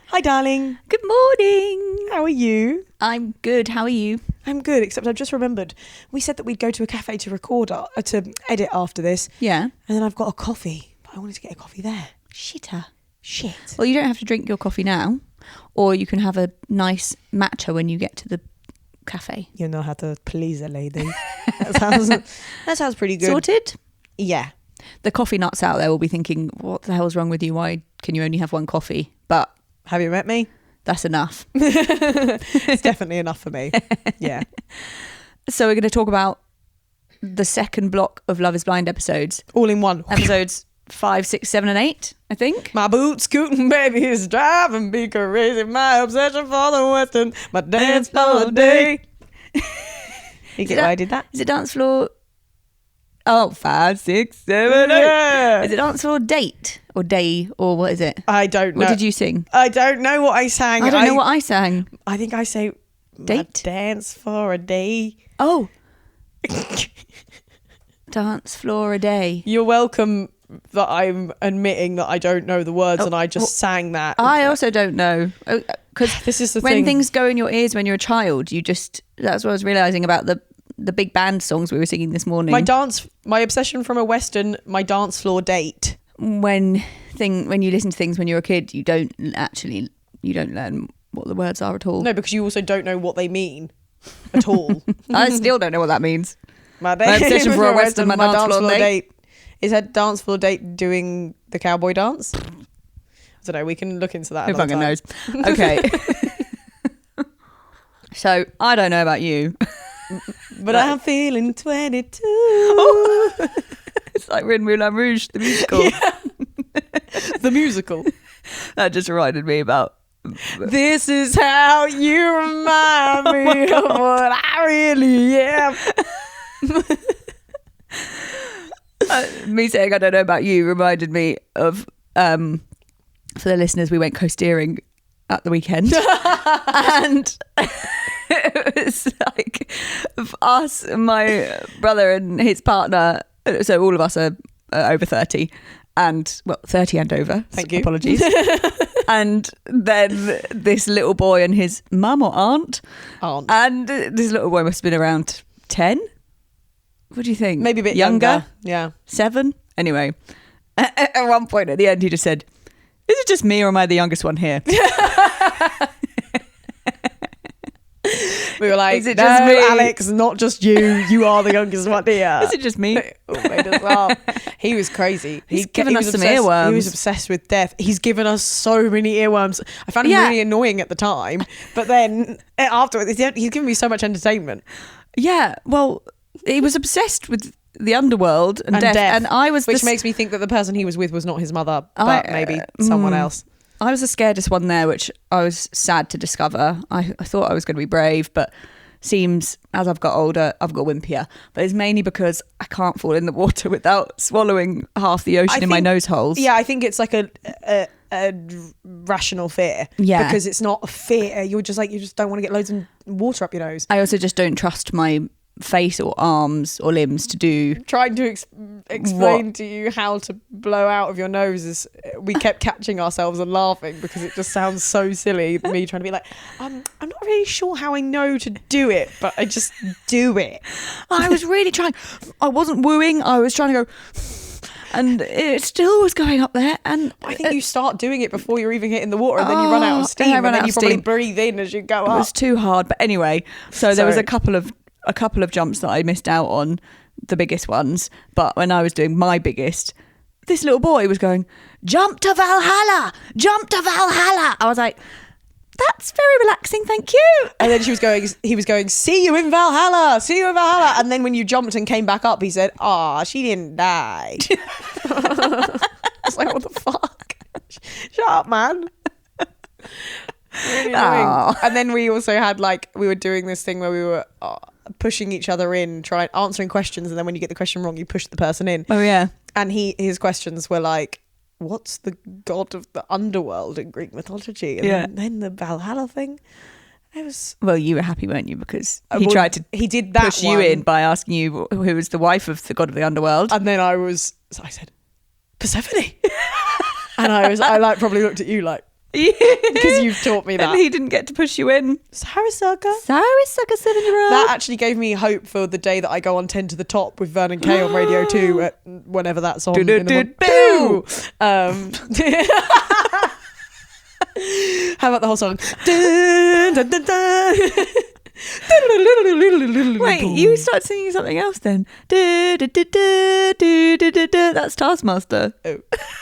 Hi, darling. Good morning. How are you? I'm good. How are you? I'm good, except I've just remembered we said that we'd go to a cafe to record, to edit after this. Yeah. And then I've got a coffee, but I wanted to get a coffee there. Shitter. Shit. Well, you don't have to drink your coffee now, or you can have a nice matcha when you get to the cafe. You know how to please a lady. That sounds pretty good. Sorted? Yeah. The coffee nuts out there will be thinking, what the hell's wrong with you? Why can you only have one coffee? But have you met me? That's enough. It's definitely enough for me. Yeah. So we're going to talk about the second block of Love is Blind episodes. All in one. Episodes 5, 6, 7 and 8, I think. My boot scooting baby is driving me crazy. My obsession for the Western. My dance floor day. You get why I did that? Is it dance floor? Oh, 5, 6, 7, 8. Yeah. Is it dance floor date or day or what is it? I don't know. What did you sing? I don't know what I sang. I don't know what I sang. I think I say Date? Dance for a day. Oh. Dance floor a day. You're welcome that I'm admitting that I don't know the words and I just sang that. I also don't know. Because this is the when thing. things go in your ears when you're a child, that's what I was realising about the big band songs we were singing this morning. My obsession from a Western, my dance floor date. When you listen to things when you're a kid, you don't learn what the words are at all. No, because you also don't know what they mean at all. I still don't know what that means. My obsession for a Western, my dance floor date. Is her dance floor date doing the cowboy dance? I don't know. We can look into that. Who fucking knows? Okay. So I don't know about you, but I'm feeling 22. Oh. It's like we're in Moulin Rouge, the musical. Yeah. The musical. That just reminded me about. This is how you remind me of what I really am. Me saying I don't know about you reminded me of, for the listeners, we went coasteering at the weekend. And it was like us, my brother and his partner, so all of us are over 30 and 30 and over. Thank you. Apologies. And then this little boy and his mum or aunt. And this little boy must have been around 10. What do you think? Maybe a bit younger. Yeah. 7? Anyway, at one point at the end, he just said, is it just me or am I the youngest one here? We were like, is it just no, me? Alex, not just you. You are the youngest one here. Is it just me? Made us laugh. He was crazy. He's given us some earworms. He was obsessed with death. He's given us so many earworms. I found him really annoying at the time. But then afterwards, he's given me so much entertainment. Yeah, well, he was obsessed with the underworld and death. And I was which makes me think that the person he was with was not his mother, but maybe someone else. I was the scaredest one there, which I was sad to discover. I thought I was going to be brave, but seems as I've got older, I've got wimpier. But it's mainly because I can't fall in the water without swallowing half the ocean in my nose holes. Yeah, I think it's like a rational fear. Yeah. Because it's not a fear. You just don't want to get loads of water up your nose. I also just don't trust my face or arms or limbs to do. Trying to explain to you how to blow out of your nose is, we kept catching ourselves and laughing because it just sounds so silly. Me trying to be like, I'm not really sure how I know to do it, but I just do it. I was really trying. I wasn't wooing. I was trying to go, and it still was going up there. And I think you start doing it before you're even hitting the water, and then you run out of steam, and then you probably breathe in as you go up. It was too hard, but anyway. So there was a couple of jumps that I missed out on, the biggest ones. But when I was doing my biggest, this little boy was going, jump to Valhalla, jump to Valhalla. I was like, that's very relaxing, thank you. And then he was going, see you in Valhalla, see you in Valhalla. And then when you jumped and came back up, he said, she didn't die. I was like, what the fuck? Shut up, man. Really annoying. And then we also had we were doing this thing where we were pushing each other in, answering questions, and then when you get the question wrong, you push the person in. Oh yeah. And his questions were like, what's the god of the underworld in Greek mythology? And then the Valhalla thing. It was. Well, you were happy, weren't you? Because he did push you in by asking you who was the wife of the god of the underworld. And then I said, Persephone. And I probably looked at you like, Because you've taught me that. And he didn't get to push you in. Sorry, sucker. Sorry, sucker 7-year-old. That actually gave me hope for the day that I go on 10 to the top with Vernon Kay on Radio 2 at whenever that's on. Boo! How about the whole song? Dun, dun, dun, dun. Wait, you start singing something else then. That's Taskmaster. Oh.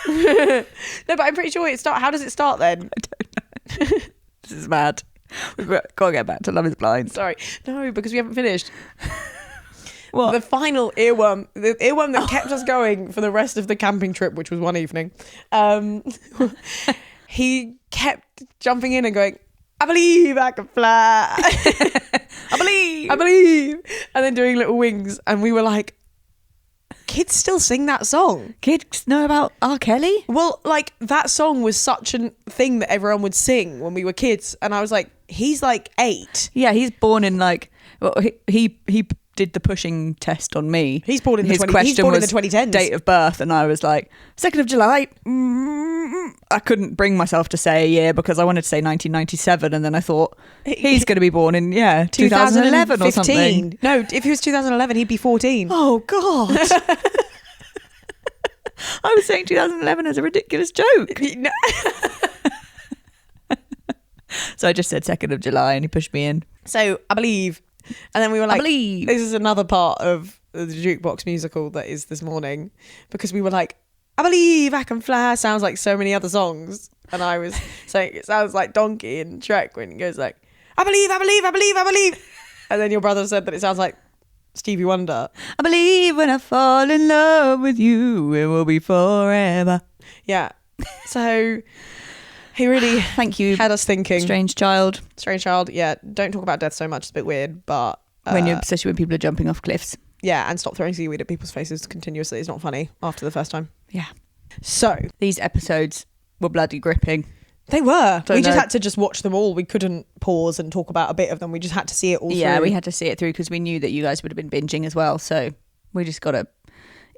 No, but I'm pretty sure how does it start then? I don't know. This is mad. We've got to get back to Love is Blind. Sorry. No, because we haven't finished. What? The final earworm, the earworm that kept us going for the rest of the camping trip, which was one evening. He kept jumping in and going, I believe I can fly. I believe. And then doing little wings. And we were like, kids still sing that song. Kids know about R. Kelly? Well, like that song was such a thing that everyone would sing when we were kids. And I was like, he's like 8. Yeah, he's born in like, well, he did the pushing test on me. He's born in the His 20, question he's born in was the 2010s. date of birth, and I was like 2nd of July. I couldn't bring myself to say a year because I wanted to say 1997, and then I thought he's going to be born in 2011 or something. No, if he was 2011, he'd be 14. Oh God. I was saying 2011 as a ridiculous joke. So I just said 2nd of July, and he pushed me in. So I believe. And then we were like, I believe. This is another part of the jukebox musical that is this morning, because we were like, I believe I can fly sounds like so many other songs. And I was saying it sounds like Donkey in Shrek when he goes like, I believe. And then your brother said that it sounds like Stevie Wonder. I believe when I fall in love with you, it will be forever. Yeah. So he really Thank you, had us thinking. Strange child. Yeah, don't talk about death so much, it's a bit weird, but Especially when people are jumping off cliffs. yeah, and stop throwing seaweed at people's faces continuously. It's not funny after the first time. Yeah. So These episodes were bloody gripping. they were. Don't We just know. had to just watch them all. We couldn't pause and talk about a bit of them. We just had to see it all Yeah, through. we had to see it through because we knew that you guys would have been binging as well. So we just got to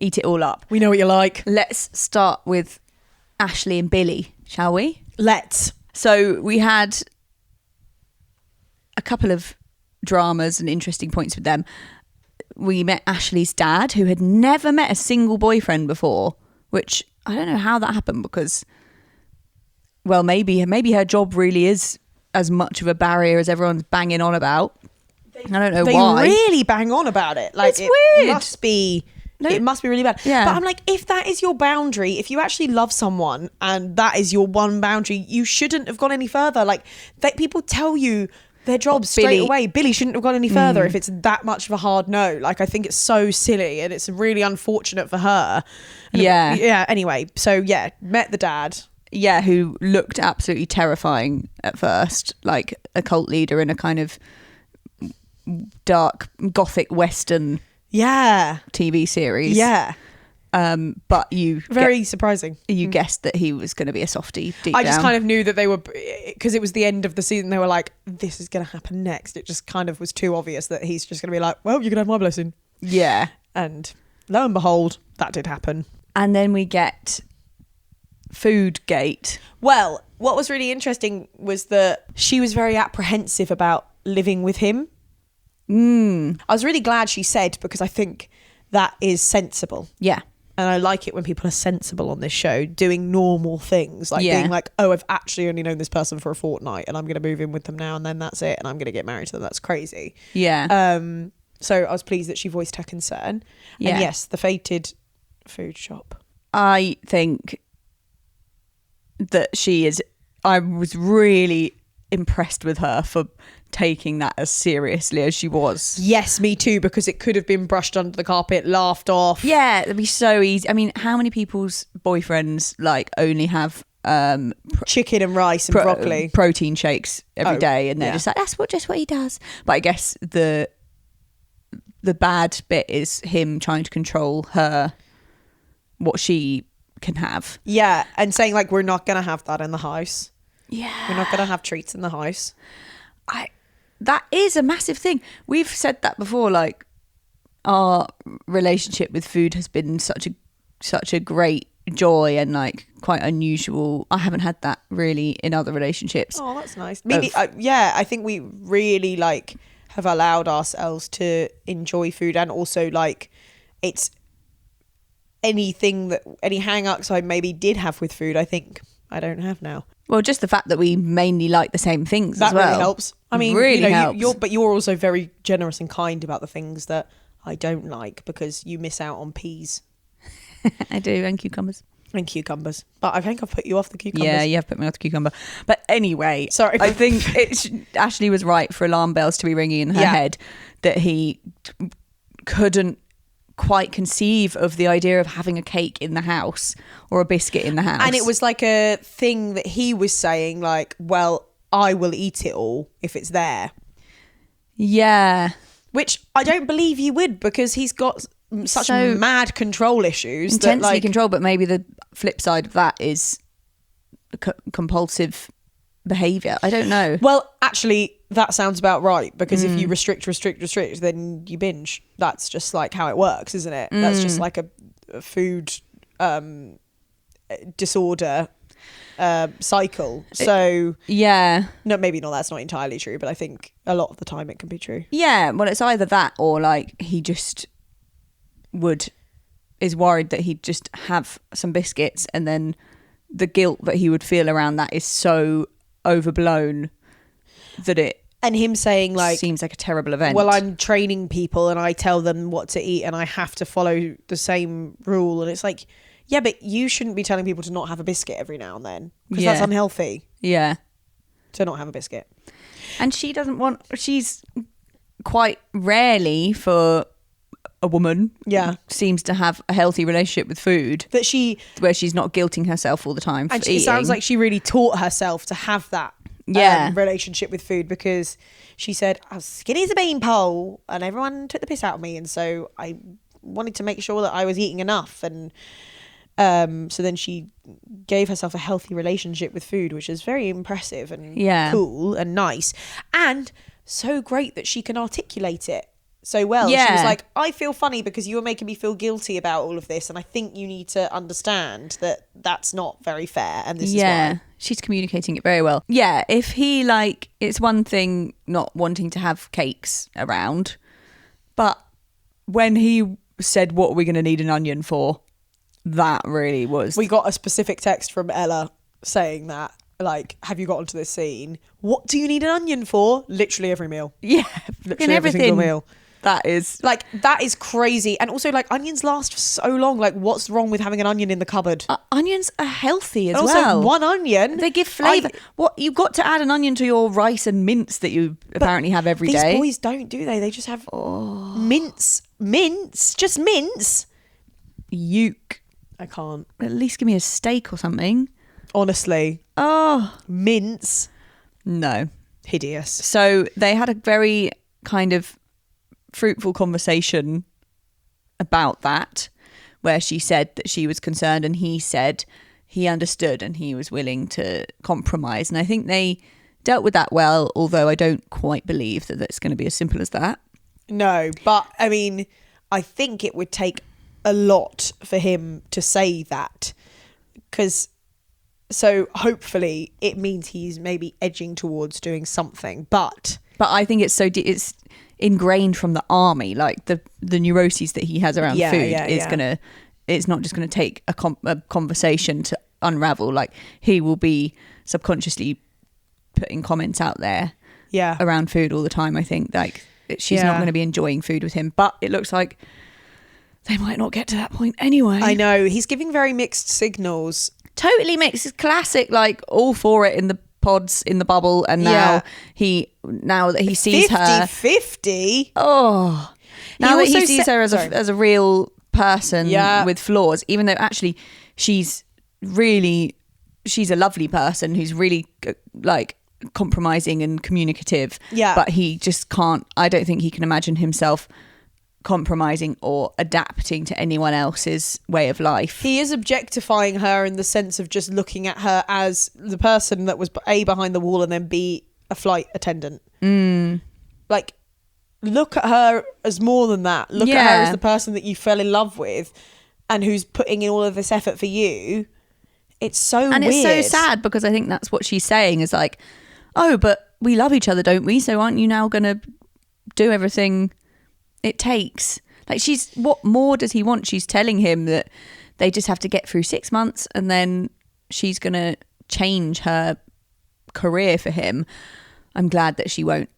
eat it all up. We know what you like. Let's start with Ashley and Billy, shall we? Let's. So we had a couple of dramas and interesting points with them. We met Ashley's dad, who had never met a single boyfriend before, which I don't know how that happened because, well, maybe her job really is as much of a barrier as everyone's banging on about. I don't know They why. really bang on about it. Like It's it weird. must be. No. It must be really bad. Yeah. But I'm like, if that is your boundary, if you actually love someone and that is your one boundary, you shouldn't have gone any further. Like people tell you their jobs straight Billy- away. Billy shouldn't have gone any further if it's that much of a hard no. Like I think it's so silly and it's really unfortunate for her. And Yeah. Anyway, so yeah, met the dad. Yeah, who looked absolutely terrifying at first, like a cult leader in a kind of dark gothic western Yeah. TV series. Yeah. But you Very surprising. you guessed that he was going to be a softie deep I just down. kind of knew that they were, because it was the end of the season, they were like, this is going to happen next. It just kind of was too obvious that he's just going to be like, well, you can have my blessing. Yeah. And lo and behold, that did happen. And then we get Foodgate. Well, what was really interesting was that she was very apprehensive about living with him. I was really glad she said, because I think that is sensible. Yeah. And I like it when people are sensible on this show, doing normal things, like Yeah. being like, oh, I've actually only known this person for a fortnight and I'm going to move in with them now and then that's it. And I'm going to get married to them. That's crazy. Yeah. So I was pleased that she voiced her concern. Yeah. And yes, the fated food shop. I think that I was really impressed with her for taking that as seriously as she was. Yes, me too, because it could have been brushed under the carpet, laughed off. Yeah, it'd be so easy. I mean, how many people's boyfriends like only have Chicken and rice and broccoli. protein shakes every day, and they're yeah. just like, that's just what he does. But I guess the bad bit is him trying to control her, what she can have. Yeah, and saying like, we're not going to have that in the house. Yeah. We're not going to have treats in the house. That is a massive thing. We've said that before, like our relationship with food has been such a great joy and like quite unusual. I haven't had that really in other relationships. Oh, that's nice. Maybe, I think we really like have allowed ourselves to enjoy food, and also like it's any hang-ups I maybe did have with food, I think I don't have now. Well, just the fact that we mainly like the same things that as well. really helps. I mean, really helps. You're also very generous and kind about the things that I don't like, because you miss out on peas. I do, and cucumbers. And cucumbers. But I think I've put you off the cucumbers. Yeah, you have put me off the cucumber. But anyway, sorry. I think Ashley was right for alarm bells to be ringing in her head, that he couldn't quite conceive of the idea of having a cake in the house or a biscuit in the house. And it was like a thing that he was saying, like, well, I will eat it all if it's there. Yeah. Which I don't believe he would, because he's got such mad control issues. Intensely control, but maybe the flip side of that is compulsive behaviour. I don't know. Well, actually, that sounds about right, because if you restrict, then you binge. That's just like how it works, isn't it? That's just like a food disorder cycle. So yeah, no, maybe not. That's not entirely true, but I think a lot of the time it can be true. Yeah, well, it's either that or like he just is worried that he'd just have some biscuits, and then the guilt that he would feel around that is so overblown that it and him saying like seems like a terrible event. Well, I'm training people and I tell them what to eat and I have to follow the same rule, and it's like, yeah, but you shouldn't be telling people to not have a biscuit every now and then, because that's unhealthy. Yeah, to not have a biscuit. And she's quite rarely, for a woman, seems to have a healthy relationship with food, where she's not guilting herself all the time for eating. It sounds like she really taught herself to have that relationship with food, because she said, I was skinny as a beanpole and everyone took the piss out of me, and so I wanted to make sure that I was eating enough, and so then she gave herself a healthy relationship with food, which is very impressive and cool and nice, and so great that she can articulate it so well. She was like, I feel funny because you were making me feel guilty about all of this, and I think you need to understand that that's not very fair, and this is why. She's communicating it very well. Yeah, if he it's one thing not wanting to have cakes around, but when he said, what are we going to need an onion for, that really was... We got a specific text from Ella saying that, like, have you got onto this scene? What do you need an onion for? Literally every meal. Yeah, literally every single meal. That is crazy. And also, like, onions last for so long. Like, what's wrong with having an onion in the cupboard? Onions are healthy as and well. Also, one onion, they give flavour. You've got to add an onion to your rice and mince that you apparently have every day. These boys don't, do they? They just have mince, just mince. Yuke. I can't. At least give me a steak or something. Honestly. Oh, mince. No. Hideous. So they had a very kind of fruitful conversation about that, where she said that she was concerned and he said he understood and he was willing to compromise. And I think they dealt with that well, although I don't quite believe that that's going to be as simple as that. No, but I mean, I think it would take a lot for him to say that, so hopefully it means he's maybe edging towards doing something, but I think it's it's ingrained from the army, like the neuroses that he has around food is gonna, it's not just gonna take a conversation to unravel. Like, he will be subconsciously putting comments out there around food all the time. I think like she's not going to be enjoying food with him, but it looks like they might not get to that point anyway. I know, he's giving very mixed signals. Totally mixed. It's classic, like all for it in the pods in the bubble, and now that he sees her 50-50. Oh, now that he sees her as a real person with flaws, even though actually she's a lovely person who's really like compromising and communicative. Yeah, but he just can't. I don't think he can imagine himself compromising or adapting to anyone else's way of life. He is objectifying her in the sense of just looking at her as the person that was A, behind the wall, and then B, a flight attendant. Like, look at her as more than that. Look at her as the person that you fell in love with. and who's putting in all of this effort for you. It's so and weird. it's so sad because I think that's what she's saying is like, oh, but we love each other, don't we? So aren't you now going to do everything it takes? Like, what more does he want? She's telling him that they just have to get through 6 months and then she's going to change her career for him. I'm glad that she won't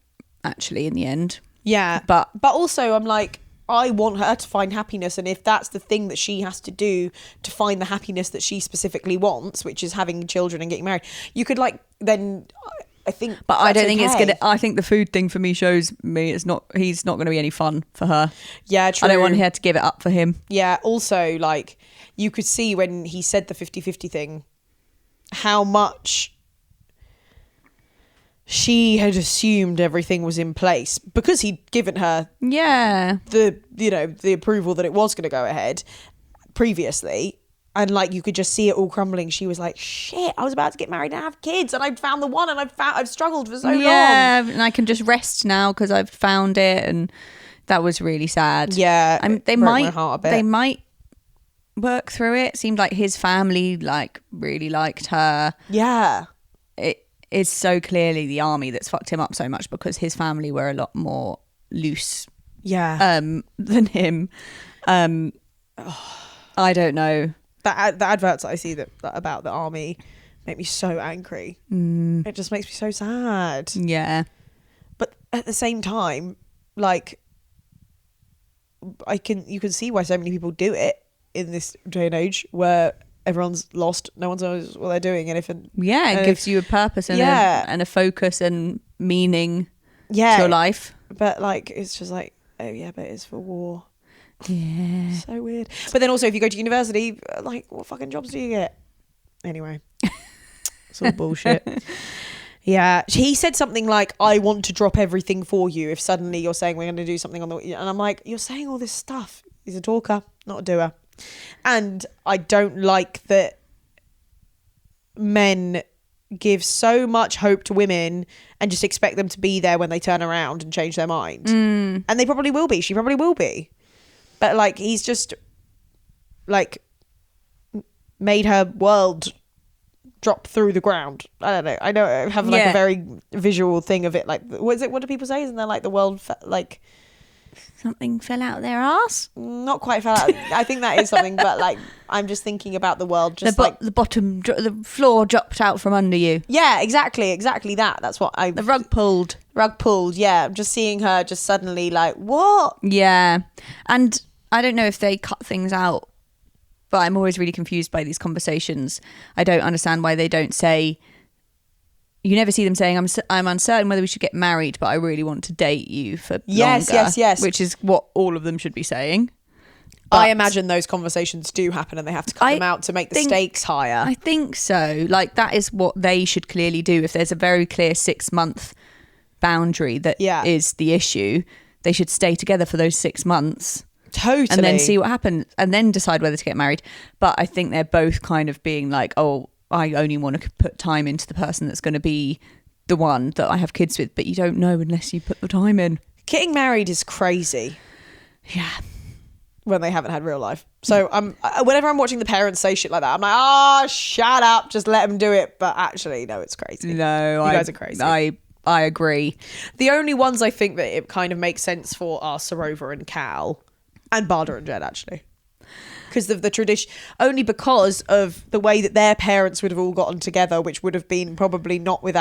actually in the end. Yeah. But also I'm like, I want her to find happiness, and if that's the thing that she has to do to find the happiness that she specifically wants, which is having children and getting married, you could like then I think. But I don't think it's gonna. I think the food thing for me shows me it's not. He's not going to be any fun for her. Yeah, true. I don't want her to give it up for him. Yeah. Also, like you could see when he said the 50-50 thing, how much she had assumed everything was in place because he'd given her the approval that it was going to go ahead previously, and like you could just see it all crumbling. She was like, shit, I was about to get married and have kids and I'd found the one, and I've struggled for so long, and I can just rest now because I've found it. And that was really sad. They might work through it. Seemed like his family like really liked her. It is so clearly the army that's fucked him up so much because his family were a lot more loose than him. I don't know. The adverts I see that about the army make me so angry. It just makes me so sad. Yeah. But at the same time, like you can see why so many people do it in this day and age where everyone's lost, no one knows what they're doing, and it gives you a purpose and a focus and meaning to your life. But like it's just like, oh yeah, but it's for war. Yeah, so weird. But then also if you go to university, like what fucking jobs do you get anyway? It's all bullshit. Yeah, he said something like, I want to drop everything for you if suddenly you're saying we're going to do something on the, and I'm like, you're saying all this stuff. He's a talker, not a doer. And I don't like that men give so much hope to women and just expect them to be there when they turn around and change their mind. And they probably will be. She probably will be. But like, he's just like made her world drop through the ground. I don't know. I know I have like a very visual thing of it. Like, what do people say? Isn't there like the world like... Something fell out their arse? Not quite fell out. I think that is something, but like I'm just thinking about the world. Just the floor dropped out from under you. Yeah, exactly that. That's what the rug pulled. Yeah, I'm just seeing her just suddenly like, what? Yeah, and I don't know if they cut things out, but I'm always really confused by these conversations. I don't understand why they don't say. You never see them saying, I'm uncertain whether we should get married, but I really want to date you for longer. Yes. Which is what all of them should be saying. But I imagine those conversations do happen and they have to cut them out to make the stakes higher. I think so. Like, that is what they should clearly do. If there's a very clear 6-month boundary that is the issue, they should stay together for those 6 months. Totally. And then see what happens and then decide whether to get married. But I think they're both kind of being like, oh, I only want to put time into the person that's going to be the one that I have kids with, but you don't know unless you put the time in. Getting married is crazy. Yeah. When they haven't had real life. So whenever I'm watching the parents say shit like that, I'm like, oh, shut up, just let them do it. But actually, no, it's crazy. No, you guys are crazy. I agree. The only ones I think that it kind of makes sense for are Sarova and Cal and Barda and Jed, actually. Because of the tradition, only because of the way that their parents would have all gotten together, which would have been probably not with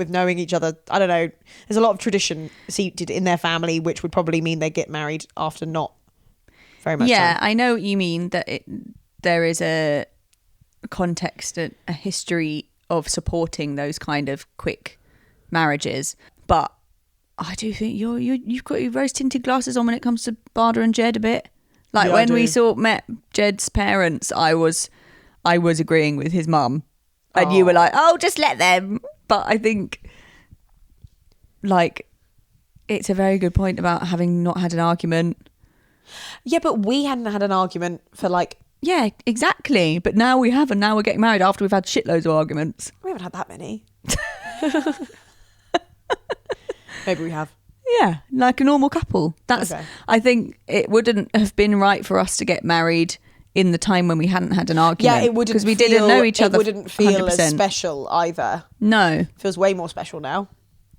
knowing each other. I don't know. There's a lot of tradition seated in their family, which would probably mean they get married after not very much. Yeah, time. I know what you mean. That there is a context, a history of supporting those kind of quick marriages, but I do think you've got your rose tinted glasses on when it comes to Barda and Jed a bit. Like when we met Jed's parents, I was agreeing with his mum, and you were like, "Oh, just let them." But I think, like, it's a very good point about having not had an argument. Yeah, but we hadn't had an argument for like. Yeah, exactly. But now we have, and now we're getting married after we've had shitloads of arguments. We haven't had that many. Maybe we have. Yeah, like a normal couple. That's. Okay. I think it wouldn't have been right for us to get married in the time when we hadn't had an argument. Yeah, it wouldn't because we didn't know each other. It wouldn't feel 100%. as special either. No, It feels way more special now.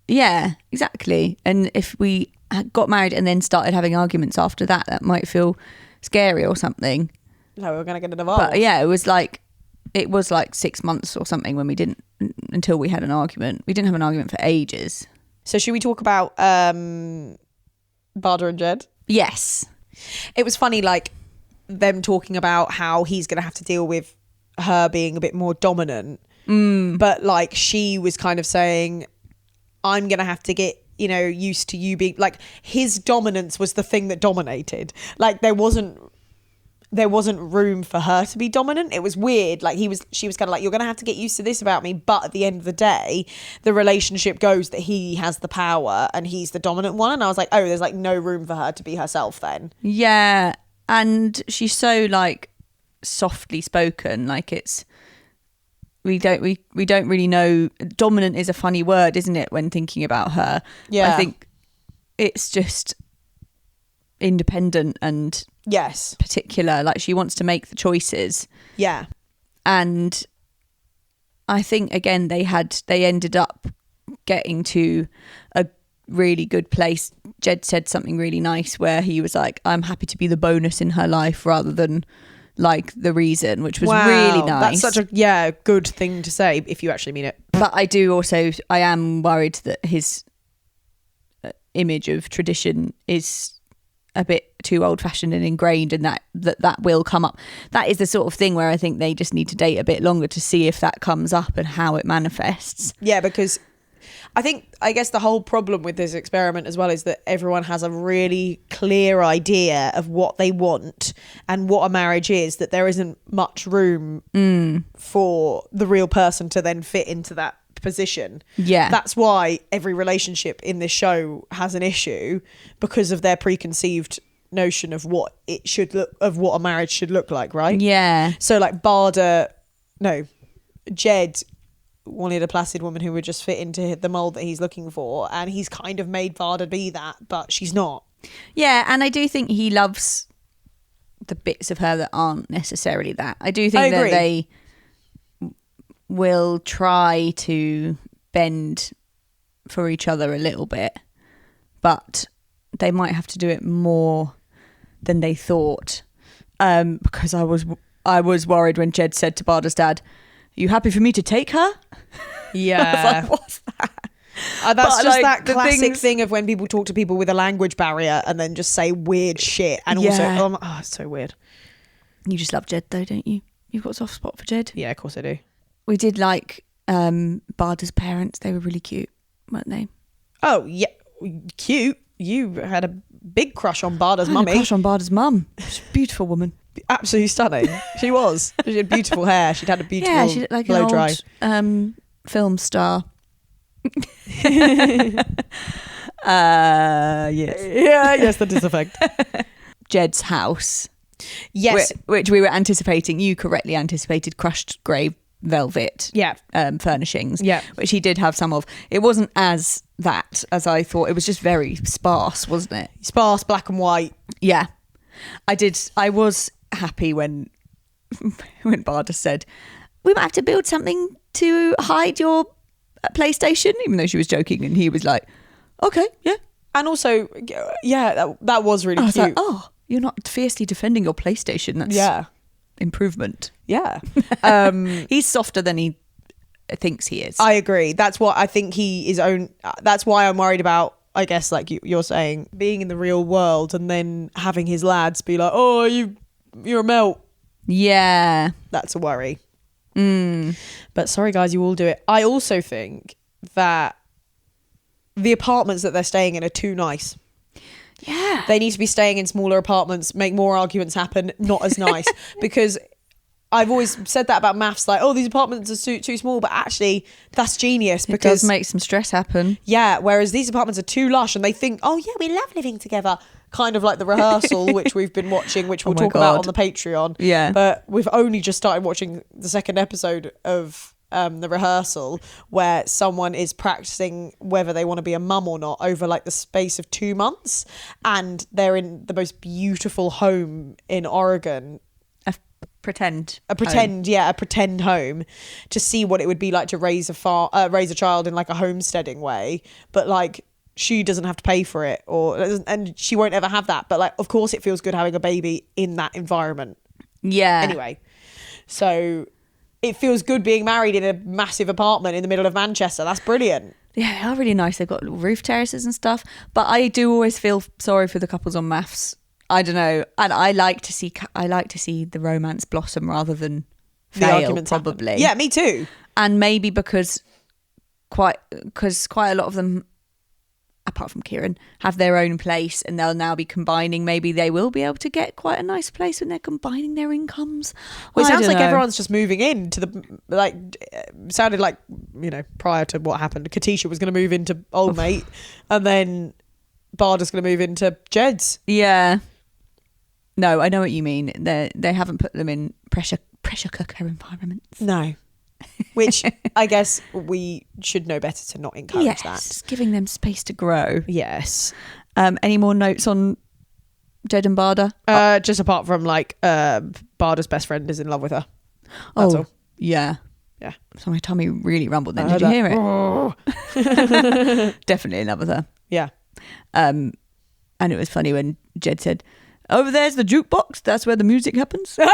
yeah, exactly. And if we got married and then started having arguments after that, that might feel scary or something. No, we're gonna get a divorce. But yeah, it was like 6 months or something when we didn't, until we had an argument. We didn't have an argument for ages. So should we talk about Barda and Jed? Yes. It was funny, like them talking about how he's going to have to deal with her being a bit more dominant. But like she was kind of saying, I'm going to have to get, used to you being like, his dominance was the thing that dominated. Like there wasn't room for her to be dominant. It was weird. Like she was kind of like, you're going to have to get used to this about me. But at the end of the day, the relationship goes that he has the power and he's the dominant one. And I was like, oh, there's like no room for her to be herself then. Yeah. And she's so like softly spoken. Like we don't really know. Dominant is a funny word, isn't it? When thinking about her. Yeah. I think it's just independent and yes, particular. Like she wants to make the choices. Yeah. And I think again they ended up getting to a really good place. Jed said something really nice where he was like, I'm happy to be the bonus in her life rather than like the reason, which was really nice. That's such a good thing to say if you actually mean it. But I am worried that his image of tradition is a bit too old-fashioned and ingrained, and that will come up. That is the sort of thing where I think they just need to date a bit longer to see if that comes up and how it manifests. Yeah, because I guess the whole problem with this experiment as well is that everyone has a really clear idea of what they want and what a marriage is, that there isn't much room for the real person to then fit into that position. Yeah. That's why every relationship in this show has an issue, because of their preconceived notion of what a marriage should look like, right? Yeah. So like Jed wanted a placid woman who would just fit into the mold that he's looking for, and he's kind of made Varda be that, but she's not. Yeah, and I do think he loves the bits of her that aren't necessarily that. I do think that they will try to bend for each other a little bit, but they might have to do it more than they thought. Because I was worried when Jed said to Barda's dad, "Are you happy for me to take her?" Yeah. I was like, what's that? That's But, just like, that classic thing of when people talk to people with a language barrier and then just say weird shit. And also, it's so weird. You just love Jed though, don't you? You've got a soft spot for Jed. Yeah, of course I do. We did like Barda's parents. They were really cute, weren't they? Oh, yeah. Cute. You had a big crush on Barda's mummy. Crush on Barda's mum. She's a beautiful woman. Absolutely stunning. She was. She had beautiful hair. She'd had a beautiful she looked like blow an dry. old film star. Yes. Yes, that is a fact. Jed's house. Yes. Which we were anticipating. You correctly anticipated crushed grey velvet furnishings. Yeah. Which he did have some of. It wasn't as that as I thought. It was just very sparse, wasn't it? Sparse, black and white. Yeah. I was happy when Barda said, we might have to build something to hide your PlayStation, even though she was joking, and he was like, okay, yeah. And also, that was really cute. Like, oh, you're not fiercely defending your PlayStation. That's improvement. Yeah. He's softer than he thinks he is. I agree. That's what I think that's why I'm worried about, I guess, like you're saying, being in the real world and then having his lads be like, oh, you're a melt. Yeah. That's a worry. But sorry guys, you all do it. I also think that the apartments that they're staying in are too nice. Yeah. They need to be staying in smaller apartments, make more arguments happen, not as nice. Because I've always said that about maths, like, oh, these apartments are too small, but actually that's genius, because it does make some stress happen. Yeah, whereas these apartments are too lush and they think, oh yeah, we love living together. Kind of like The Rehearsal, which we've been watching, which we'll talk about on the Patreon. Yeah. But we've only just started watching the second episode of The Rehearsal, where someone is practicing whether they want to be a mum or not over like the space of 2 months. And they're in the most beautiful home in Oregon. pretend a pretend home to see what it would be like to raise a child in like a homesteading way, but like she doesn't have to pay for it, and she won't ever have that, but like of course it feels good having a baby in that environment. Anyway, so it feels good being married in a massive apartment in the middle of Manchester. That's brilliant. Yeah, they are really nice. They've got little roof terraces and stuff. But I do always feel sorry for the couples on Maths. I don't know, and I like to see the romance blossom rather than fail. The arguments probably. Happen. Yeah, me too. And maybe because quite a lot of them, apart from Kieran, have their own place, and they'll now be combining. Maybe they will be able to get quite a nice place when they're combining their incomes. Well, it sounds like everyone's just moving in to sounded like, prior to what happened, Katisha was going to move into old mate, and then Barda's going to move into Jed's. Yeah. No, I know what you mean. They haven't put them in pressure cooker environments. No. Which I guess we should know better to not encourage that. Just giving them space to grow. Yes. Any more notes on Jed and Barda? Just apart from like Barda's best friend is in love with her. That's all. Yeah. Yeah. So my tummy really rumbled then. Did you hear it? Definitely in love with her. Yeah. And it was funny when Jed said, "Over there's the jukebox. That's where the music happens." That's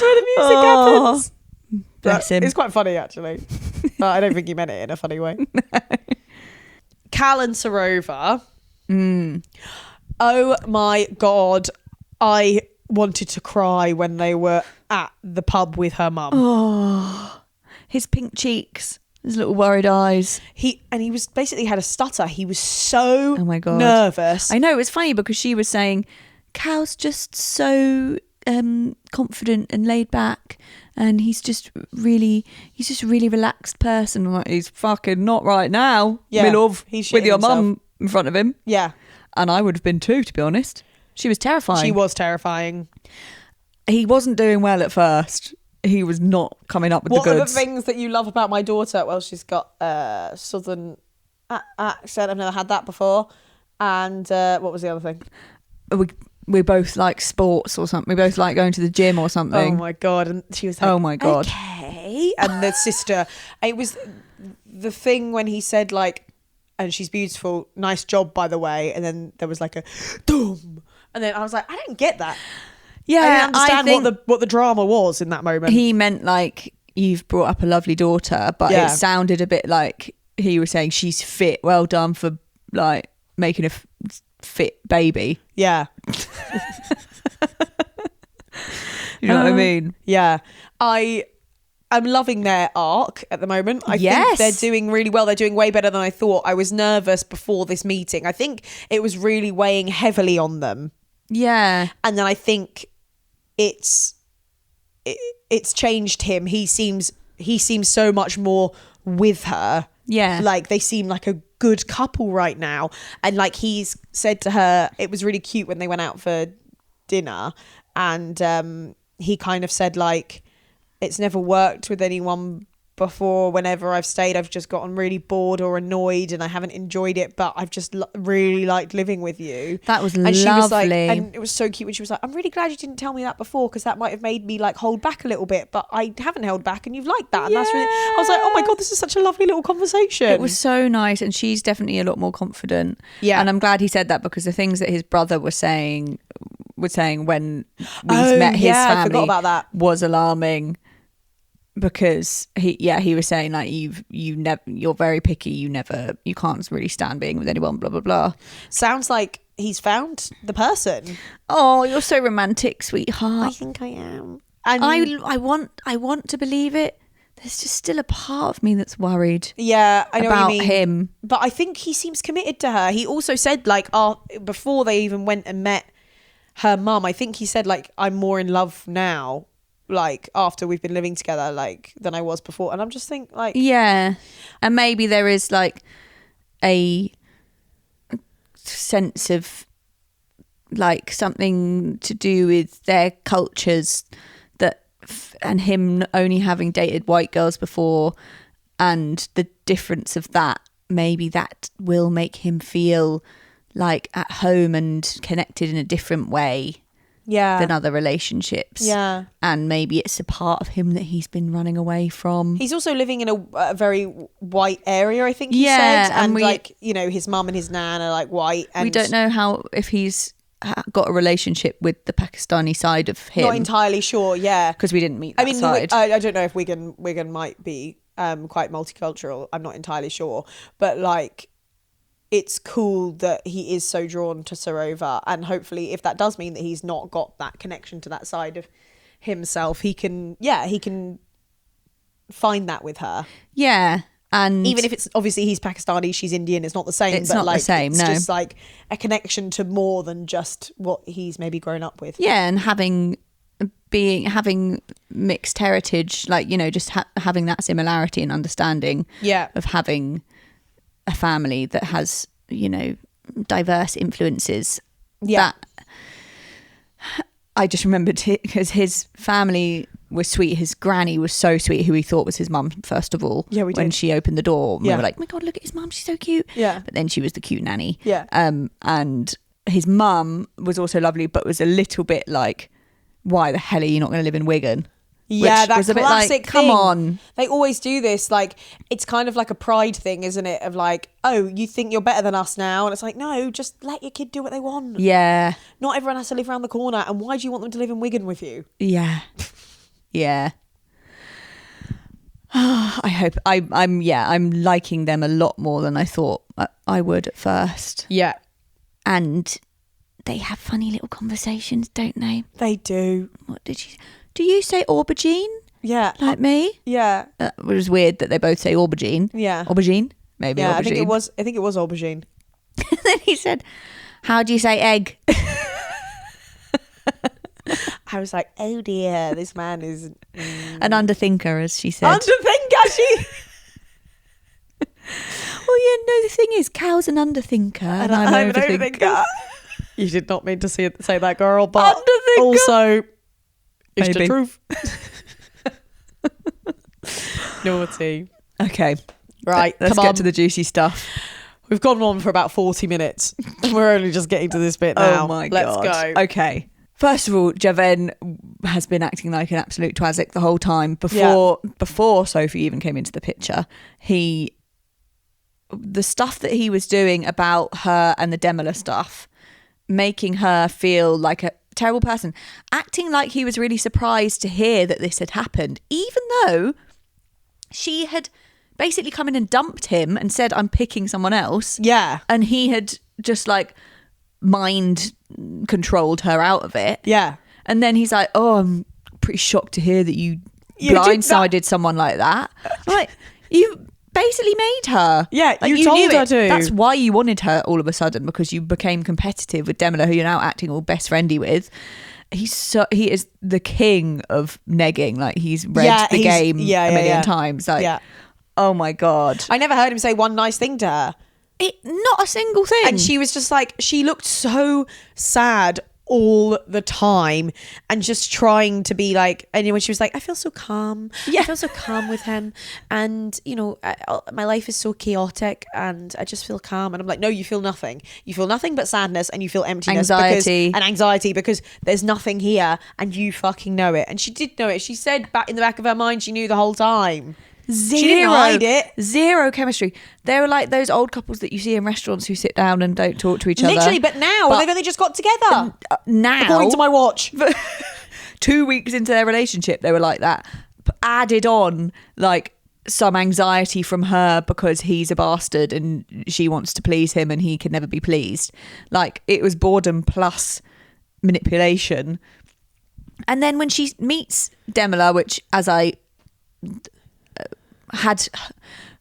where the music happens. Bless him. It's quite funny, actually. But I don't think he meant it in a funny way. No. Cal and Sarova. Oh my God. I wanted to cry when they were at the pub with her mum. Oh, his pink cheeks. His little worried eyes. He was basically had a stutter. He was so oh my God. nervous. I know, it was funny because she was saying, Cal's just so confident and laid back, and he's just really relaxed person. I'm like, he's fucking not right now, my love, with your mum in front of him. Yeah. And I would have been too, to be honest. She was terrifying. She was terrifying. He wasn't doing well at first. He was not coming up with the goods. What are the things that you love about my daughter? Well, she's got a southern accent. I've never had that before. And what was the other thing? We both like sports or something. We both like going to the gym or something. Oh my God. And she was like, oh my God. Okay. And the sister, it was the thing when he said like, and she's beautiful, nice job by the way. And then there was like a doom. And then I was like, I don't get that. Yeah, I didn't understand what the drama was in that moment. He meant like, you've brought up a lovely daughter, but it sounded a bit like he was saying she's fit. Well done for like making a fit baby. Yeah. You know what I mean? Yeah. I'm loving their arc at the moment. I think they're doing really well. They're doing way better than I thought. I was nervous before this meeting. I think it was really weighing heavily on them. Yeah. And then I think it's changed him. He seems so much more with her. Yeah. Like they seem like a good couple right now. And like he's said to her, it was really cute when they went out for dinner, and he kind of said like, it's never worked with anyone before. Whenever I've stayed, I've just gotten really bored or annoyed and I haven't enjoyed it, but I've just really liked living with you. That was and lovely. She was like, and it was so cute when she was like, I'm really glad you didn't tell me that before, because that might have made me like hold back a little bit, but I haven't held back and you've liked that. And that's really, I was like, oh my God, this is such a lovely little conversation. It was so nice, and she's definitely a lot more confident. Yeah. And I'm glad he said that, because the things that his brother was saying when we met his family, I forgot about that, was alarming. Because he was saying like, you're very picky, you can't really stand being with anyone, blah blah blah. Sounds like he's found the person. Oh, you're so romantic, sweetheart. I think I am. And I want to believe it. There's just still a part of me that's worried. Yeah, I know about what you mean. Him. But I think he seems committed to her. He also said like, before they even went and met her mum, I think he said like, I'm more in love now, like after we've been living together, like than I was before. And I'm just think like, yeah, and maybe there is like a sense of like something to do with their cultures, that and him only having dated white girls before, and the difference of that, maybe that will make him feel like at home and connected in a different way than other relationships. Yeah. And maybe it's a part of him that he's been running away from. He's also living in a very white area, I think he Yeah, said. And and like, you know, his mum and his nan are like white. And we don't know if he's got a relationship with the Pakistani side of him. Not entirely sure, yeah. Because we didn't meet that side. I don't know if Wigan might be quite multicultural. I'm not entirely sure. But like, it's cool that he is so drawn to Sarova, and hopefully if that does mean that he's not got that connection to that side of himself, he can find that with her. Yeah. And even if it's obviously he's Pakistani, she's Indian, it's not the same. It's not the same, it's no. just like a connection to more than just what he's maybe grown up with. Yeah, and having mixed heritage, like, you know, just having that similarity and understanding of having a family that has, you know, diverse influences. That I just remembered, because his family was sweet. His granny was so sweet, who he thought was his mum, first of all. Yeah, we did. When she opened the door, we were like, oh my God, look at his mum, she's so cute. Yeah. But then she was the cute nanny. Yeah. And his mum was also lovely, but was a little bit like, why the hell are you not going to live in Wigan? Yeah, Which that was a classic bit like, come thing. on. They always do this. Like, it's kind of like a pride thing, isn't it? Of like, oh, you think you're better than us now? And it's like, no, just let your kid do what they want. Yeah. Not everyone has to live around the corner. And why do you want them to live in Wigan with you? Yeah. Yeah. I hope I'm liking them a lot more than I thought I would at first. Yeah. And they have funny little conversations, don't they? They do. What did you... Do you say aubergine? Yeah. Like me? Yeah. It was weird that they both say aubergine. Yeah. Aubergine? Maybe Yeah, aubergine. I think it was aubergine. And then he said, how do you say egg? I was like, oh dear, this man is... An underthinker, as she said. Underthinker, she... Well, yeah, no, the thing is, Cal's an underthinker and I'm an overthinker. You did not mean to say that, girl, but Underthinker. also... It's Maybe. the truth. Naughty. Okay. Right, Let's come get on. to the juicy stuff. We've gone on for about 40 minutes. We're only just getting to this bit now. Oh my Let's God. go. Okay. First of all, Javen has been acting like an absolute twazzic the whole time. Before Sophie even came into the picture, the stuff that he was doing about her and the Demila stuff, making her feel like a terrible person, acting like he was really surprised to hear that this had happened, even though she had basically come in and dumped him and said, I'm picking someone else. Yeah. And he had just like mind controlled her out of it. Yeah. And then he's like, oh, I'm pretty shocked to hear that you did blindsided someone like that. I'm like, you basically made her. Yeah, Like, you told knew her it. to. That's why you wanted her all of a sudden, because you became competitive with Demila, who you're now acting all best friendy with. He is the king of negging. Like, he's read the game a million times. Like, oh my God. I never heard him say one nice thing to her. Not a single thing. And she was just like, she looked so sad all the time and just trying to be like, and when she was like, I feel so calm. I feel so calm with him. And, you know, my life is so chaotic and I just feel calm. And I'm like, no, you feel nothing. You feel nothing but sadness and you feel emptiness. Anxiety because there's nothing here and you fucking know it. And she did know it. She said back in the back of her mind, she knew the whole time. She didn't hide it. Zero chemistry. They were like those old couples that you see in restaurants who sit down and don't talk to each other. Literally, but now they've only just got together. Now, according to my watch. 2 weeks into their relationship, they were like that. Added on like some anxiety from her because he's a bastard and she wants to please him and he can never be pleased. Like, it was boredom plus manipulation. And then when she meets Demila, which, as I had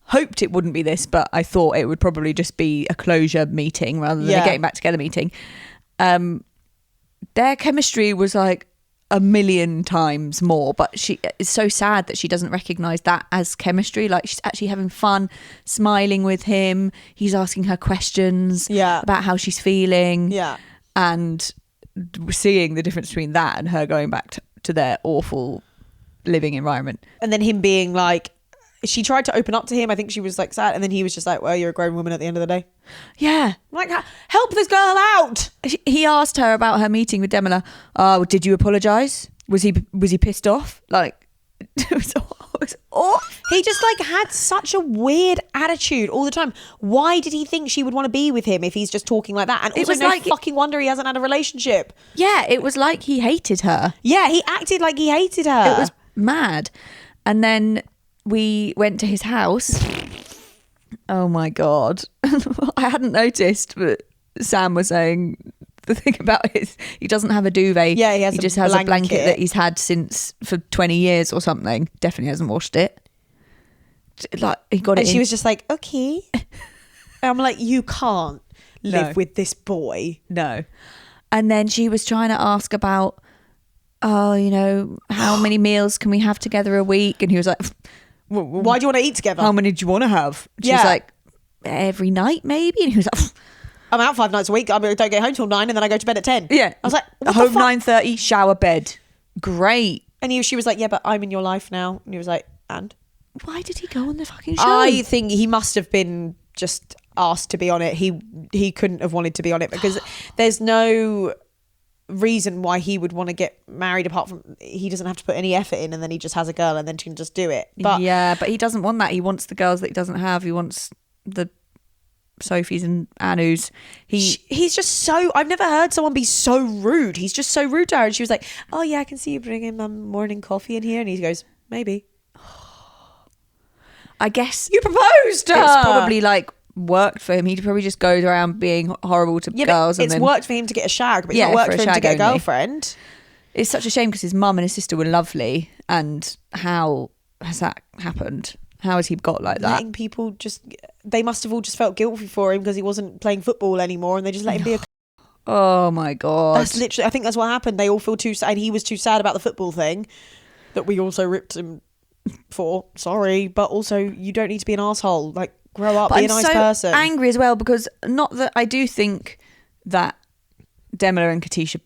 hoped it wouldn't be this, but I thought it would probably just be a closure meeting rather than a getting back together meeting. Their chemistry was like a million times more, but she is so sad that she doesn't recognize that as chemistry. Like, she's actually having fun, smiling with him. He's asking her questions about how she's feeling. Yeah. And seeing the difference between that and her going back to their awful living environment. And then him being like, she tried to open up to him. I think she was like sad, and then he was just like, well, you're a grown woman at the end of the day. Yeah. I'm like, help this girl out. He asked her about her meeting with Demila. Oh, did you apologise? Was he pissed off? Like, it was awful. He just like had such a weird attitude all the time. Why did he think she would want to be with him if he's just talking like that? And also, no fucking wonder he hasn't had a relationship. Yeah, it was like he hated her. Yeah, he acted like he hated her. It was mad. And then we went to his house. Oh my God. I hadn't noticed, but Sam was saying the thing about he doesn't have a duvet. Yeah, he just has a blanket that he's had for 20 years or something. Definitely hasn't washed it. Like, he got it. And she was just like, okay. And I'm like, you can't live with this boy. No. And then she was trying to ask about, oh, you know, how many meals can we have together a week? And he was like, why do you want to eat together? How many do you want to have? She was like, every night maybe. And he was like, I'm out 5 nights a week. I don't get home till 9 and then I go to bed at 10. Yeah. I was like, what home 9:30, shower, bed. Great. And she was like, yeah, but I'm in your life now. And he was like, and? Why did he go on the fucking show? I think he must have been just asked to be on it. He couldn't have wanted to be on it because there's no reason why he would want to get married apart from he doesn't have to put any effort in and then he just has a girl and then she can just do it. But yeah, but he doesn't want that. He wants the girls that he doesn't have. He wants the Sophies and Anus. He's just so, I've never heard someone be so rude. He's just so rude to her. And she was like, oh yeah, I can see you bringing my morning coffee in here. And he goes, maybe. I guess you proposed to her. It's probably like worked for him. He probably just goes around being horrible to girls. It's worked for him to get a shag, but it's not worked for him to get a girlfriend. It's such a shame because his mum and his sister were lovely. And how has that happened? How has he got like that? Letting people they must have all just felt guilty for him because he wasn't playing football anymore and they just let him be a... Oh my God. That's literally, I think that's what happened. They all feel too sad. He was too sad about the football thing that we also ripped him for. Sorry, but also you don't need to be an asshole. Like, grow up, be a nice person. I'm so angry as well because not that I do think that Demila and Katisha,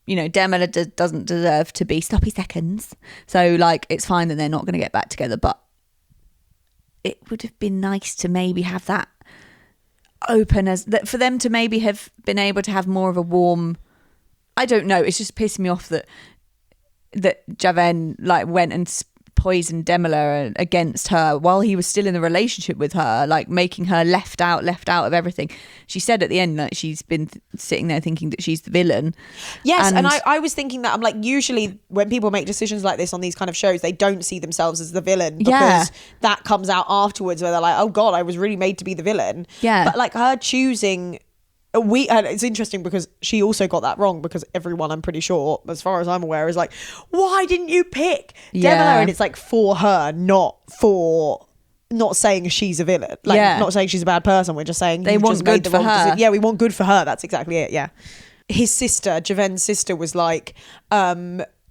you know, Demila doesn't deserve to be sloppy seconds. So like, it's fine that they're not going to get back together, but it would have been nice to maybe have that open as that for them to maybe have been able to have more of a warm, I don't know, it's just pissed me off that Javen like went and poisoned Demila against her while he was still in the relationship with her, like making her left out of everything. She said at the end that she's been sitting there thinking that she's the villain. Yes, and I was thinking that, I'm like, usually when people make decisions like this on these kind of shows, they don't see themselves as the villain because that comes out afterwards where they're like, oh God, I was really made to be the villain. Yeah. But like her choosing... and it's interesting because she also got that wrong because everyone, I'm pretty sure, as far as I'm aware, is like, why didn't you pick Demila? And it's like for her, not saying she's a villain, like not saying she's a bad person. We're just saying they want good for her. Yeah, we want good for her. That's exactly it. Yeah. His sister, Javen's sister, was like,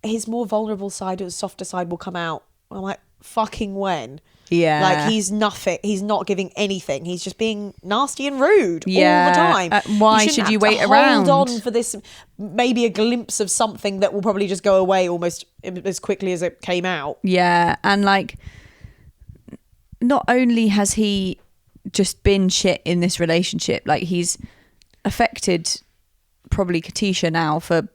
his more vulnerable side or softer side will come out. I'm like, fucking when? Yeah. Like, he's nothing. He's not giving anything. He's just being nasty and rude all the time. Why should you wait around? Hold on for this, maybe a glimpse of something that will probably just go away almost as quickly as it came out. Yeah. And like, not only has he just been shit in this relationship, like he's affected probably Katisha now for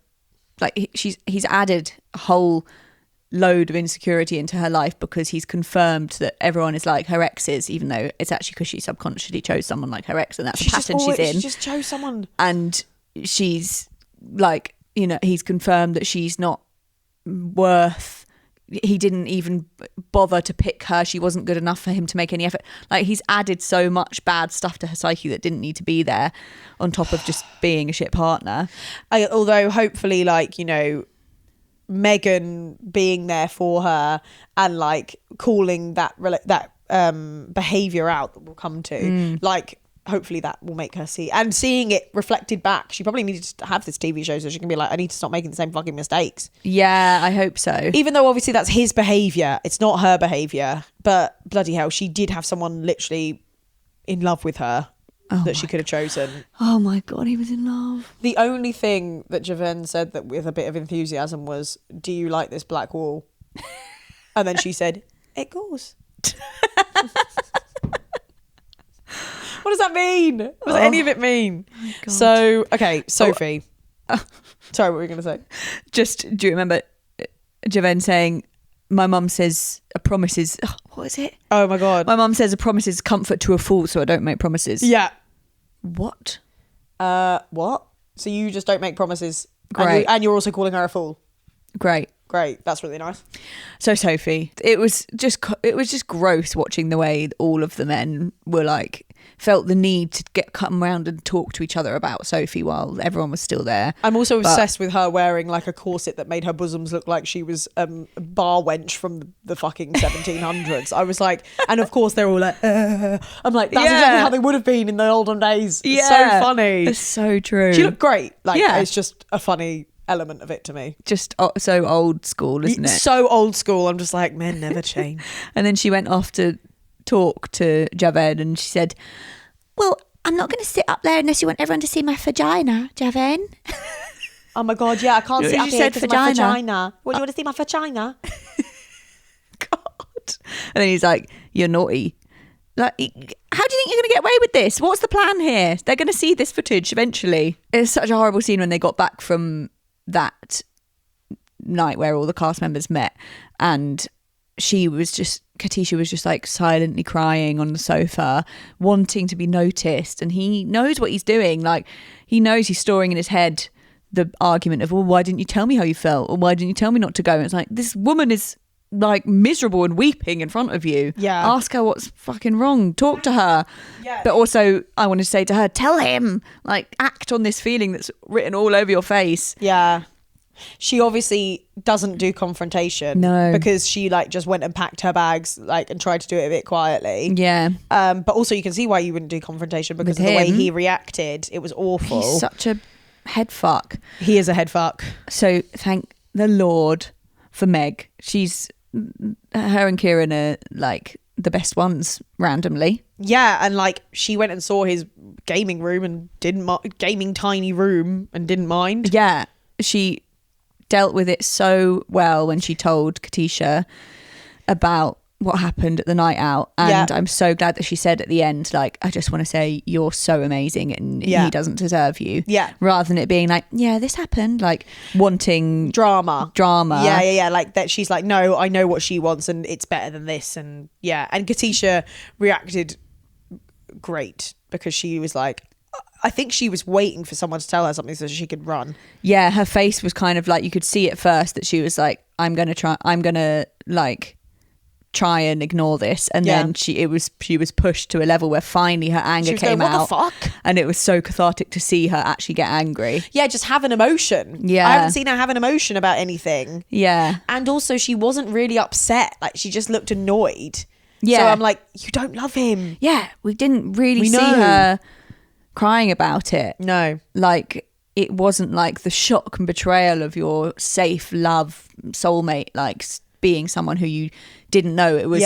like, he's added a whole load of insecurity into her life because he's confirmed that everyone is like her exes, even though it's actually because she subconsciously chose someone like her ex and that's the pattern she's in. She just chose someone. And she's like, you know, he's confirmed that she's not worth, he didn't even bother to pick her. She wasn't good enough for him to make any effort. Like, he's added so much bad stuff to her psyche that didn't need to be there on top of just being a shit partner. Although hopefully, like, you know, Megan being there for her and like calling that behavior out that we'll come to, like, hopefully that will make her see, and seeing it reflected back, she probably needs to have this TV show so she can be like, I need to stop making the same fucking mistakes. Yeah, I hope so. Even though obviously that's his behavior, it's not her behavior, but bloody hell, she did have someone literally in love with her that she could have chosen. Oh my God, he was in love. The only thing that Javen said that with a bit of enthusiasm was, do you like this black wall? And then she said, it goes. What does that mean? What does any of it mean? God. So, okay, Sophie. Sorry, what were you going to say? Just, do you remember Javen saying, my mum says a promise is, what is it? Oh my God. My mum says a promise is comfort to a fool, so I don't make promises. Yeah. What? What? So you just don't make promises. Great. And you're also calling her a fool. Great. That's really nice. So Sophie, it was just gross watching the way all of the men were like, felt the need to come around and talk to each other about Sophie while everyone was still there. I'm also obsessed with her wearing like a corset that made her bosoms look like she was a bar wench from the fucking 1700s. I was like, and of course they're all like, I'm like, that's exactly how they would have been in the olden days. Yeah. It's so funny. It's so true. She looked great. Like, Yeah. it's just a funny element of it to me. Just so old school, isn't it? So old school. I'm just like, men never change. And then she went off to talk to Javen and she said, well, I'm not going to sit up there unless you want everyone to see my vagina, Javen. Oh my God, yeah, I can't sit up here because my vagina. vagina. What, do you want to see my vagina? God. And then he's like, you're naughty. Like, how do you think you're going to get away with this? What's the plan here? They're going to see this footage eventually. It's such a horrible scene when they got back from that night where all the cast members met, and Katisha was just like silently crying on the sofa, wanting to be noticed. And he knows what he's doing. Like, he knows he's storing in his head the argument of, well, why didn't you tell me how you felt? Or why didn't you tell me not to go? And it's like, this woman is like miserable and weeping in front of you. Yeah. Ask her what's fucking wrong. Talk to her. Yeah. But also, I want to say to her, tell him, like, act on this feeling that's written all over your face. Yeah. She obviously doesn't do confrontation. No. Because she like just went and packed her bags like and tried to do it a bit quietly. Yeah. But also you can see why you wouldn't do confrontation because of the way he reacted. It was awful. He's such a head fuck. He is a head fuck. So thank the Lord for Meg. Her and Kieran are like the best ones randomly. Yeah, and like she went and saw his gaming room and gaming tiny room and didn't mind. Yeah, she dealt with it so well when she told Katisha about what happened at the night out, and I'm so glad that she said at the end, like, I just want to say you're so amazing and he doesn't deserve you, rather than it being like, yeah, this happened, like wanting drama. Yeah, like that. She's like, no, I know what she wants and it's better than this. And and Katisha reacted great because she was like, I think she was waiting for someone to tell her something so she could run. Yeah, her face was kind of like, you could see at first that she was like, I'm gonna try and ignore this, and then she was pushed to a level where finally her anger came out. What the fuck? And it was so cathartic to see her actually get angry. Yeah, just have an emotion. I haven't seen her have an emotion about anything. Yeah. And also she wasn't really upset, like she just looked annoyed. Yeah. So I'm like, you don't love him. Yeah, we didn't really see her crying about it. No. Like, it wasn't like the shock and betrayal of your safe love soulmate, like being someone who you didn't know. It was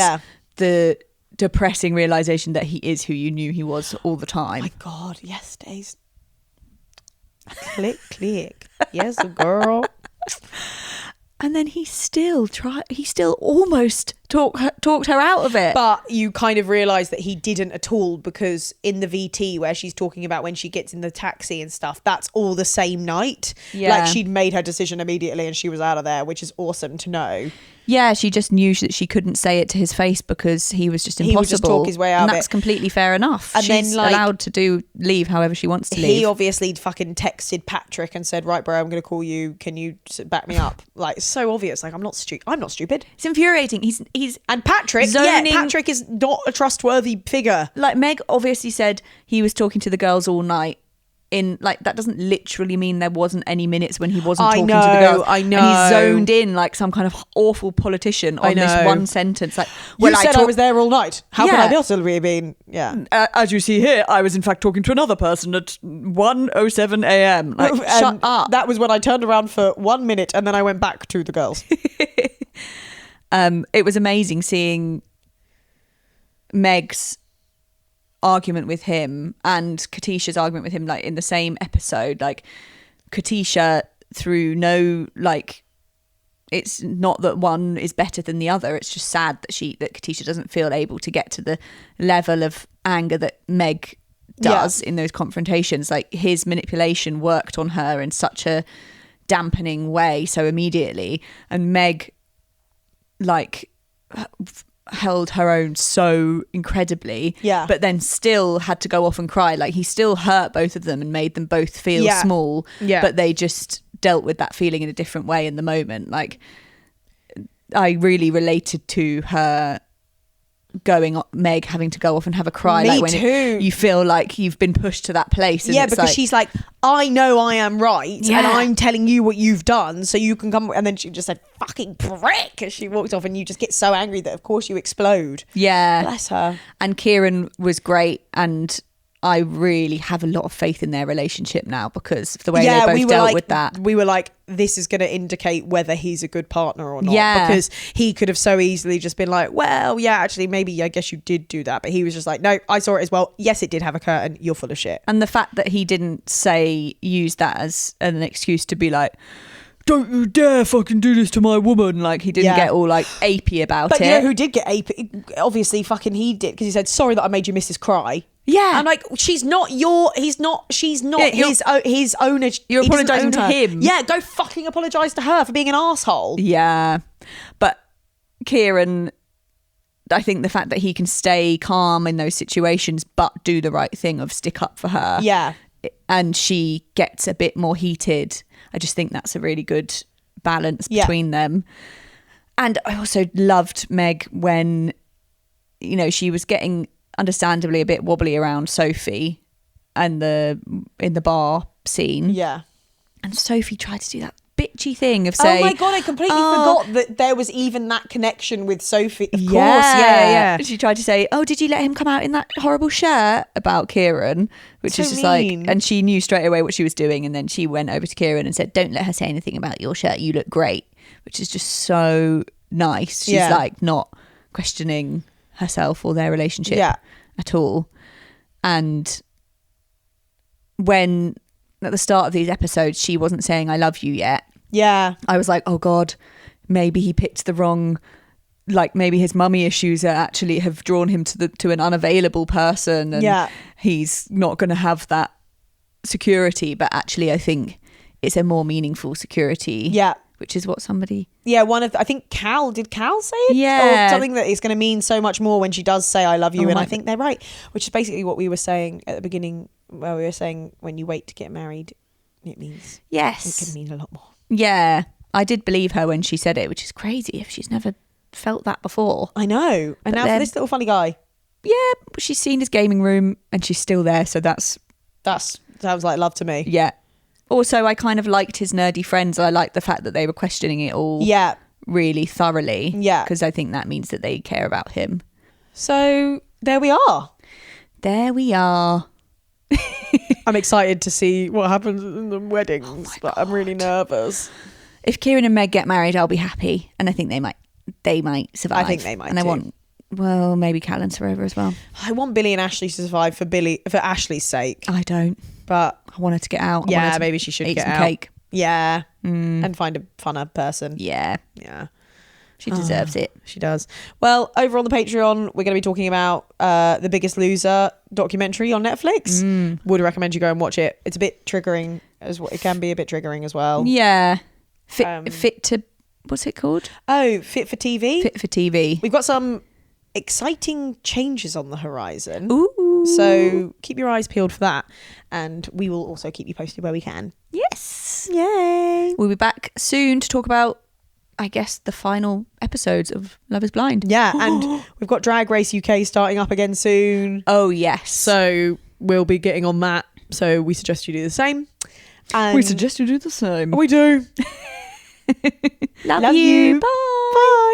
the depressing realization that he is who you knew he was all the time. Oh my God, yes, Daisy. Click. Yes, girl. And then he still almost talked her out of it. But you kind of realise that he didn't at all, because in the VT where she's talking about when she gets in the taxi and stuff, that's all the same night. Yeah. Like she'd made her decision immediately and she was out of there, which is awesome to know. Yeah, she just knew that she couldn't say it to his face because he was just impossible. He would just talk his way out and of that's it. completely fair enough. And she's then, like, allowed to leave however she wants to leave. He obviously fucking texted Patrick and said, right, bro, I'm going to call you. Can you back me up? Like, it's so obvious. Like, I'm not stupid. It's infuriating. He's And Patrick, Patrick is not a trustworthy figure. Like, Meg obviously said he was talking to the girls all night. In like, that doesn't literally mean there wasn't any minutes when he wasn't talking to the girls. I know. And he zoned in like some kind of awful politician on this one sentence. Like, well, you said I was there all night. How could I possibly have been? Yeah. As you see here, I was in fact talking to another person at 1:07 a.m. Like, shut up. That was when I turned around for 1 minute and then I went back to the girls. It was amazing seeing Meg's argument with him and Katisha's argument with him, like in the same episode. Like, Katisha, through no like it's not that one is better than the other. It's just sad that Katisha doesn't feel able to get to the level of anger that Meg does in those confrontations. Like, his manipulation worked on her in such a dampening way so immediately, and Meg like held her own so incredibly, but then still had to go off and cry. Like, he still hurt both of them and made them both feel small, but they just dealt with that feeling in a different way in the moment. Like, I really related to her Meg having to go off and have a cry. Me like when too. You feel like you've been pushed to that place, and it's because like, she's like, I know I am right, and I'm telling you what you've done, so you can come. And then she just said, fucking prick, as she walked off, and you just get so angry that of course you explode. Bless her. And Kieran was great, and I really have a lot of faith in their relationship now because of the way they both dealt with that. We were like, this is going to indicate whether he's a good partner or not. Because he could have so easily just been like, well, yeah, actually, maybe I guess you did do that. But he was just like, no, I saw it as well. Yes, it did have a curtain. You're full of shit. And the fact that he didn't use that as an excuse to be like, don't you dare fucking do this to my woman. Like, he didn't get all like apey about it. But you know who did get apey? Obviously fucking he did, because he said, sorry that I made you Mrs. Cry. I'm like, she's not his owner. You're apologising to him. Go fucking apologise to her for being an asshole. But Kieran, I think the fact that he can stay calm in those situations but do the right thing of stick up for her, and she gets a bit more heated, I just think that's a really good balance between them. And I also loved Meg when, you know, she was getting understandably a bit wobbly around Sophie and in the bar scene. And Sophie tried to do that bitchy thing of saying, oh my god, I completely forgot that there was even that connection with Sophie. Of course. She tried to say, oh, did you let him come out in that horrible shirt about Kieran, which so is just mean. like, and she knew straight away what she was doing, and then she went over to Kieran and said, don't let her say anything about your shirt, you look great, which is just so nice. She's like not questioning herself or their relationship at all. And when at the start of these episodes she wasn't saying I love you yet, I was like, oh god, maybe he picked the wrong, like maybe his mummy issues actually have drawn him to an unavailable person, and he's not going to have that security. But actually I think it's a more meaningful security, which is what somebody... I think did Cal say it? Or something that is going to mean so much more when she does say I love you, and I think they're right. Which is basically what we were saying at the beginning, where we were saying when you wait to get married, it means... Yes. It can mean a lot more. Yeah. I did believe her when she said it, which is crazy if she's never felt that before. I know. And now for this little funny guy. Yeah, but she's seen his gaming room and she's still there, so that sounds like love to me. Yeah. Also, I kind of liked his nerdy friends. I liked the fact that they were questioning it all really thoroughly. Yeah. Because I think that means that they care about him. So there we are. There we are. I'm excited to see what happens in the weddings, but I'm really nervous. If Kieran and Meg get married, I'll be happy. And I think they might survive. I think they might. And I want, well, maybe Cal and Sarova as well. I want Billy and Ashley to survive for Ashley's sake. I don't. But I want her to get out. Yeah, maybe she should get out. Cake. Yeah. And find a funner person. Yeah. Yeah. She deserves it. She does. Well, over on the Patreon, we're going to be talking about The Biggest Loser documentary on Netflix. Would recommend you go and watch it. It's a bit triggering as well. It can be a bit triggering as well. Yeah. Fit to, what's it called? Oh, Fit for TV. Fit for TV. We've got some exciting changes on the horizon. Ooh. So keep your eyes peeled for that. And we will also keep you posted where we can. Yes. Yay. We'll be back soon to talk about, I guess, the final episodes of Love is Blind. Yeah, and we've got Drag Race UK starting up again soon. Oh, yes. So we'll be getting on that. So we suggest you do the same. And we suggest you do the same. We do. Love you. Bye. Bye.